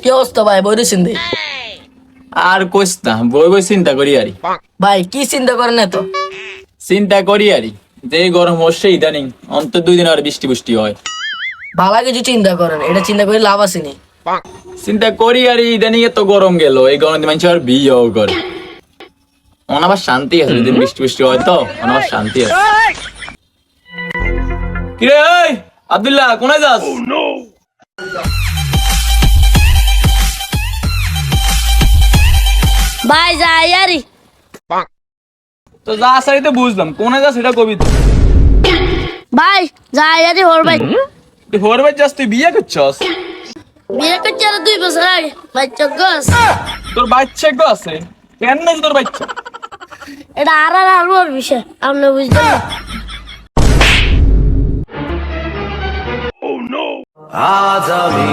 কি অবস্থা ভাই, বই দিছেন দে? আর কইস না, বই বই চিন্তা করি আরি। ভাই কি চিন্তা করেন এত? চিন্তা করি আরি যে এই গরম হচ্ছে ইদানিং, অন্তত 2 দিন আর বৃষ্টি বৃষ্টি হয়। ভালো কিছু চিন্তা করেন, এটা চিন্তা করে লাভ আছে নি? চিন্তা করি আরি ইদানিং এত গরম গেল, এই গরমে মানুষ আর বিয়েও করে। আবার শান্তি আছে, যদি বৃষ্টি বৃষ্টি হয় তো আবার শান্তি আছে। কিরে ওই আব্দুল্লাহ, কোনে যাস? ভাই যাই আরি। তো যা আসাই তো বুঝলাম, কোনে যাস সেটা কবি তো। ভাই যাই আরি হর ভাই। তুই হোর ভাই যাস, তুই বিয়ে করছস? বিয়ে করছে আর 2 বছর আগে বাচ্চা গস। তোর বাচ্চা গো আছে? কেন নাই তোর বাচ্চা? এটা আর ওর বিষয়, আপনি বুঝলেন না। আজ আমি